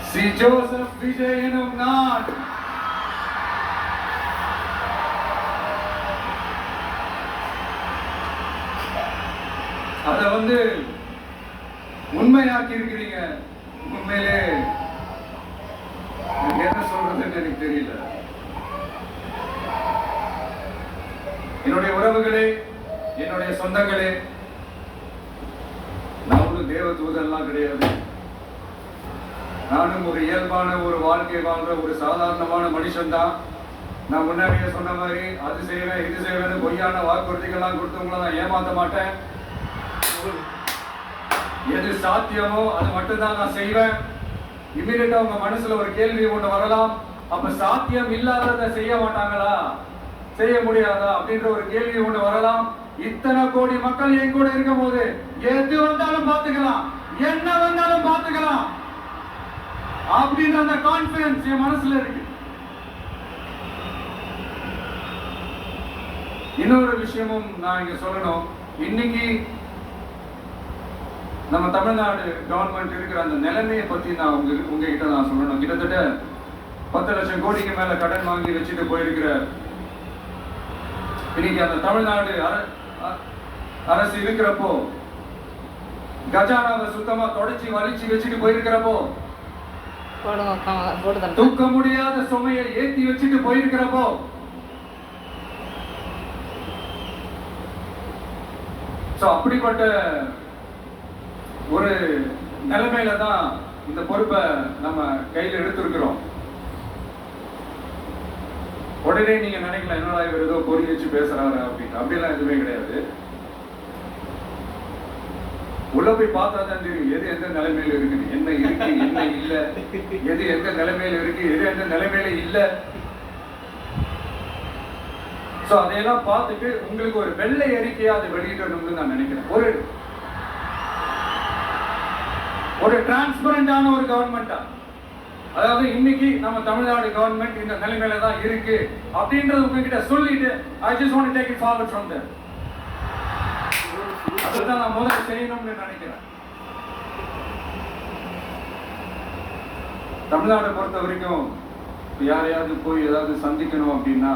Sri Joseph Vijay எனும் நான் அத உண்மையாக்கி இருக்கிறீங்க. உண்மையிலே என்ன சொல்றதுன்னு எனக்கு தெரியல. என்னுடைய உறவுகளே, என்னுடைய சொந்தங்களே, நான் ஒரு தேவ தூதெல்லாம் கிடையாது. நானும் ஒரு இயல்பான ஒரு வாழ்க்கை வாழ்ற ஒரு சாதாரணமான மனுஷன் தான். நான் முன்னாடியே சொன்ன மாதிரி அது செய்வேன் இது செய்வேன்னு பொய்யான வாக்குறுதிகள்லாம் கொடுத்தவங்கள நான் ஏமாத்த மாட்டேன். எது சாத்தியமோ அது மட்டும்தான் நான் செய்வேன். இமீடியட்டா உங்க மனசுல ஒரு கேள்வி ஒண்ணு வரலாம், அப்ப சாத்தியம் இல்லாததை செய்ய மாட்டாங்களா, செய்ய முடியாதா அப்படின்ற ஒரு கேள்வி ஒண்ணு வரலாம். இத்தனை கோடி மக்கள் என் கூட இருக்கும் போது எது வந்தாலும் பாத்துக்கலாம், என்ன வந்தாலும் பாத்துக்கலாம் அப்படின்ற அந்த கான்பிடன்ஸ் என் மனசுல இருக்கு. இன்னொரு விஷயமும் நான் இங்க சொல்லணும். இன்னைக்கு நம்ம தமிழ்நாடு கவர்மெண்ட் இருக்கிற அந்த நிலைமையை பத்தி நான் உங்ககிட்ட நான் சொல்லணும். கிட்டத்தட்ட 10 லட்சம் கோடிக்கு மேல கடன் வாங்கி வச்சுட்டு போயிருக்கிற இன்னைக்கு அந்த தமிழ்நாடு அரசு இருக்கிறப்போ, கஜானாவை சுத்தமா தொடச்சி வலிச்சு வச்சுட்டு போயிருக்கிறப்போ, தூக்க முடியாத சுமையை ஏத்தி வச்சுட்டு போயிருக்கிறப்போ, அப்படிப்பட்ட ஒரு நிலைமையில தான் இந்த பொறுப்பை நம்ம கையில் எடுத்திருக்கிறோம். உடனே நீங்க நினைக்கலாம், என்னடா இவர் ஏதோ பொறி வச்சு பேசுறாரு அப்படின்னு. அப்படிலாம் எதுவுமே கிடையாது. உள்ள போய் பார்த்தா தான் தெரியும் எது எந்த நிலைமையில இருக்கு, என்ன இருக்கு என்ன இல்ல, எது எந்த நிலைமையில இருக்கு எது எந்த நிலைமையில இல்ல. சோ அதையெல்லாம் பார்த்துட்டு உங்களுக்கு ஒரு வெள்ளை அறிக்கையா அதை வெளியிடணும்னு நான் நினைக்கிறேன். ஒரு டிரான்ஸ்பரண்டான ஒரு கவர்மெண்டா, அதாவது இன்னைக்கு நம்ம தமிழ்நாடு கவர்மெண்ட் இந்த நிலைமையில தான் இருக்கு அப்படின்றது உங்ககிட்ட சொல்லிட்டு I just want to take it forward from there. அதுதான் நான் முதல்ல செய்யணும்னு நினைக்கிறேன். தமிழ்நாட்டை பொறுத்த வரைக்கும் யாரையாவது போய் ஏதாவது சந்திக்கணும் அப்படின்னா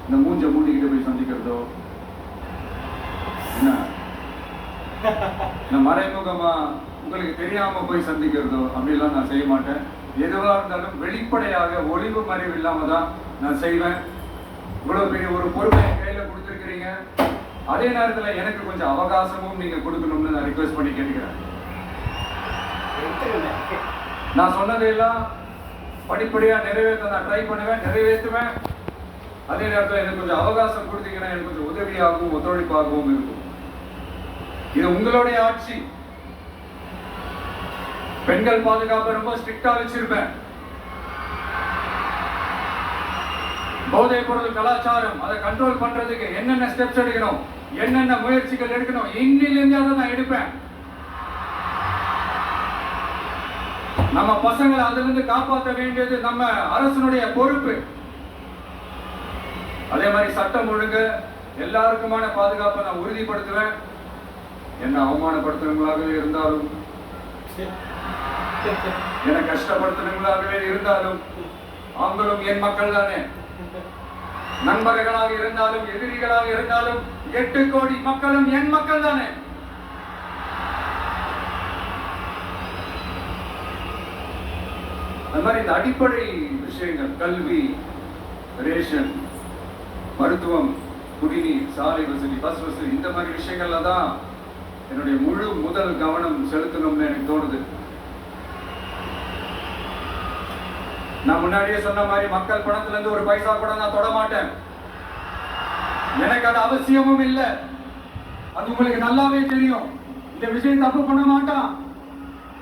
இந்த மூஞ்ச மூடிக்கிட்டு போய் சந்திக்கிறதோ, என்ன மறைமுகமா உங்களுக்கு தெரியாம போய் சந்திக்கிறதோ அப்படிலாம் நான் செய்ய மாட்டேன். எதுவா இருந்தாலும் வெளிப்படையாக ஒளிவு மறைவு இல்லாம தான் நான் செய்வேன். இவ்வளவு பெரிய ஒரு பொறுப்பை கையில கொடுத்துருக்கிறீங்க. அதே நேரத்துல எனக்கு கொஞ்சம் அவகாசமும் நீங்க கொடுக்கணும்னு நான் ரிக்வெஸ்ட் பண்ணி கேட்கிறேன். நான் சொன்னதையெல்லாம் படிப்படியா நிறைவேற்ற நான் ட்ரை பண்ணுவேன், நிறைவேற்றுவேன். அதே நேரத்தில் எனக்கு கொஞ்சம் அவகாசம் கொடுத்தீங்கன்னா எனக்கு கொஞ்சம் உதவியாகவும் ஒத்துழைப்பாகவும் இருக்கும். இது உங்களுடைய ஆட்சி. பெண்கள் பாதுகாப்பை ரொம்ப ஸ்ட்ரிக்டா வச்சிருப்பேன். போதைப் பொருள் கலாச்சாரம் அதை கண்ட்ரோல் பண்றதுக்கு என்னென்ன ஸ்டெப்ஸ் எடுக்கணும், என்னென்ன முயற்சிகள் எடுக்கணும், இன்னிலிருந்து அதை நான் எடுப்பேன். நம்ம பசங்களை அதிலிருந்து காப்பாற்ற வேண்டியது நம்ம அரசனுடைய பொறுப்பு. அதே மாதிரி சட்டம் ஒழுங்கு எல்லாருக்குமான பாதுகாப்பை நான் உறுதிப்படுத்துவேன். என்ன அவமானப்படுத்துறவங்களாகவே இருந்தாலும், என்ன கஷ்டப்படுத்துறவங்களாகவே இருந்தாலும், அவங்களும் என் மக்கள் தானே. நண்பர்களாக இருந்தாலும் எதிரிகளாக இருந்தாலும் 8 கோடி மக்களும் என் மக்கள் தானே. அது மாதிரி இந்த அடிப்படை விஷயங்கள், கல்வி, ரேஷன், மருத்துவம், குடிநீர், சாலை வசதி, பஸ் வசதி, இந்த மாதிரி விஷயங்கள்ல தான் என்னுடைய முதல் கவனம் செலுத்தணும்னு எனக்கு தோணுது. நான் முன்னாடியே சொன்ன மாதிரி மக்கள் பணத்துல இருந்து ஒரு பைசா கூட நான் தொட மாட்டேன். எனக்கு அது அவசியமும் இல்லை. அது உங்களுக்கு நல்லாவே தெரியும். இந்த விஷயம் தப்பு பண்ண மாட்டான்,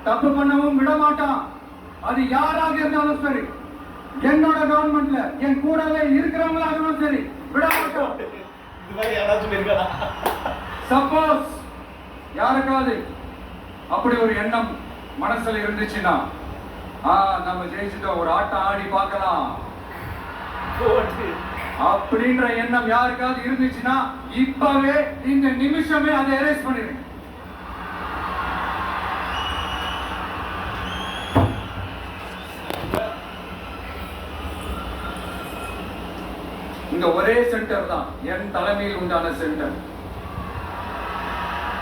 தப்பு பண்ணவும் விட மாட்டான். அது யாராக இருந்தாலும் சரி, என்னோட கவர்மெண்ட்ல என் கூடவே இருக்கிறவங்களாகவும் சரி, விட மாட்டோம். சப்போஸ் யாருக்காவது அப்படி ஒரு எண்ணம் மனசுல இருந்துச்சுன்னா, நம்ம ஜெயிச்சுட்டோம், ஒரு ஆட்டம் ஆடி பார்க்கலாம், அப்படின்ற எண்ணம் யாருக்காவது இருந்துச்சுன்னா இப்பவே இந்த நிமிஷமே அதை எரேஸ் பண்ணிடுங்க. இந்த ஒரே சென்டர் தான் என் தலைமையில் உண்டான சென்டர்.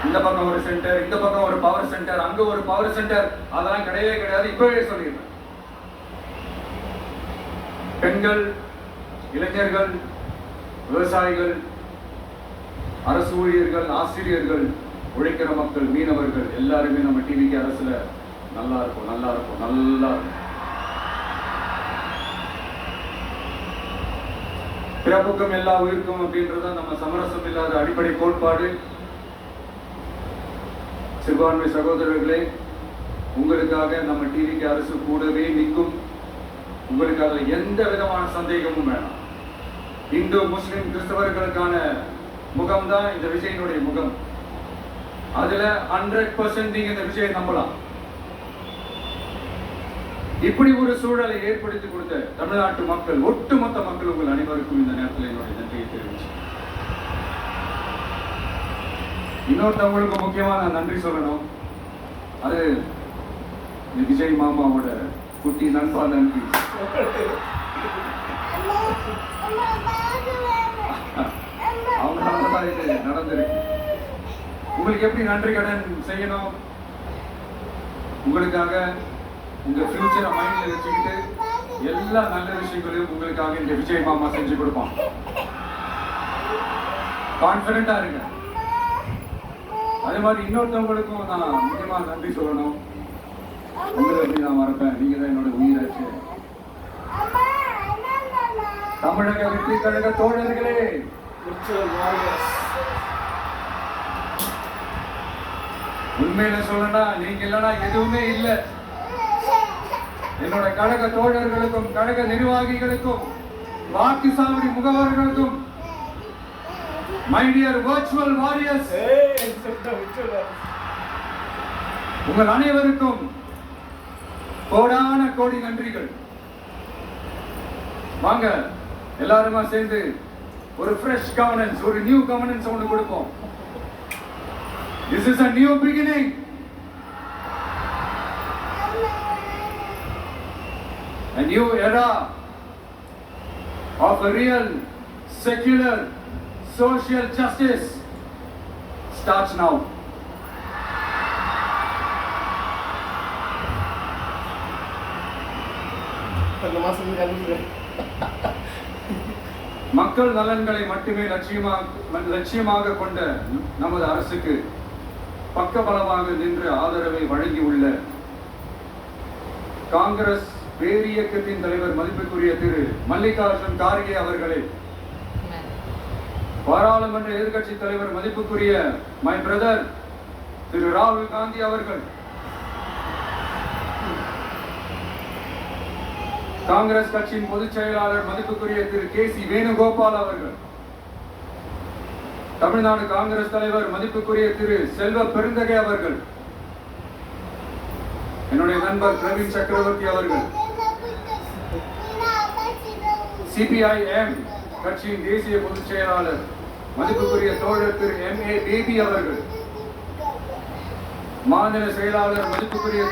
இந்த பக்கம் ஒரு சென்டர், இந்த பக்கம் ஒரு பவர் சென்டர், அங்க ஒரு பவர் சென்டர், அதெல்லாம் கிடையவே கிடையாது. இப்பவே சொல்லிடுறேன். பெண்கள், இளைஞர்கள், விவசாயிகள், அரசு ஊழியர்கள், ஆசிரியர்கள், உழைக்கிற மக்கள், மீனவர்கள் எல்லாருமே நம்ம டிவிக்கு அரசுல நல்லா இருக்கும், நல்லா இருக்கும், நல்லா இருக்கும். பிறப்புக்கும் எல்லா உயிருக்கும் அப்படின்றத நம்ம சமரசம் இல்லாத அடிப்படை கோட்பாடு. சிறுபான்மை சகோதரர்களே, உங்களுக்காக நம்ம டிவிக்கு அரசு கூடவே நிற்கும். உங்களுக்கு அதுல எந்த விதமான சந்தேகமும் வேணாம். இந்து, முஸ்லிம், கிறிஸ்தவர்களுக்கான முகம் தான் இந்த விஜயனுடைய முகம். அதுல 100% நீங்க இந்த விஜயை நம்பலாம். இப்படி ஒரு சூழலை ஏற்படுத்தி கொடுத்த தமிழ்நாட்டு மக்கள், ஒட்டுமொத்த மக்கள், உங்கள் அனைவருக்கும் இந்த நேரத்தில் என்னுடைய நன்றியை தெரிவிச்சு. இன்னொருத்தவங்களுக்கு முக்கியமா நான் நன்றி சொல்லணும். அது விஜய் மாமாவோட குட்டி நண்பா நன்றி. அவங்களாலதான் இது நடந்திருக்கு. உங்களுக்கு எப்படி நன்றி கடன் செய்யணும்? உங்களுக்காக உங்க ஃபியூச்சரை மைண்ட்ல வச்சுக்கிட்டு எல்லா நல்ல விஷயங்களையும் உங்களுக்காக இந்த விஜய் மாமா செஞ்சு கொடுப்பான். கான்பிடண்டா இருங்க. அதே மாதிரி இன்னொருத்தவங்களுக்கும் நான் முக்கியமா நன்றி சொல்லணும். உங்களை எப்படி நான் மறப்பேன்? நீங்க தான் என்னோட உயிராச்சு. தமிழக வெற்றி கழக தோழர்களே, உண்மையில சொல்லனா நீங்க இல்லைன்னா எதுவுமே இல்லை. என்னோட கழக தோழர்களுக்கும், கழக நிர்வாகிகளுக்கும், வாக்கு சாவடி முகவர்களுக்கும், மை டியர் வர்ச்சுவல் வாரியர்ஸ், உங்கள் அனைவருக்கும் கோடான கோடி நன்றிகள். வாங்க எல்லாருமா சேர்ந்து ஒரு ஃப்ரெஷ் கவர்னன்ஸ், ஒரு நியூ கவர்னன்ஸ் ஒன்று கொடுப்போம். This is a new beginning. A new era of a real, secular, social justice starts now. மக்கள் நலன்களை மட்டுமே லட்சியமாக கொண்ட நமது அரசுக்கு பக்கபலமாக நின்று ஆதரவை வழங்கியுள்ள காங்கிரஸ் பேரியக்கத்தின் தலைவர் மதிப்புக்குரிய திரு மல்லிகார்ஜுன் கார்கே அவர்களே, பாராளுமன்ற எதிர்கட்சி தலைவர் மதிப்புக்குரிய மை பிரதர் திரு ராகுல் காந்தி அவர்கள், காங்கிரஸ் கட்சியின் பொதுச் செயலாளர் மதிப்புக்குரிய திரு கே.சி. வேணுகோபால் அவர்கள், தமிழ்நாடு காங்கிரஸ் தலைவர் மதிப்புக்குரிய திரு செல்வ பெருந்தகை அவர்கள், என்னுடைய நண்பர் பிரவீன் சக்கரவர்த்தி அவர்கள், சிபிஐஎம் கட்சியின் தேசிய பொதுச் செயலாளர் மதிப்புக்குரிய தோழர் திரு M.A. பேபி அவர்கள், மாநில செயலாளர் மதிப்புக்குரிய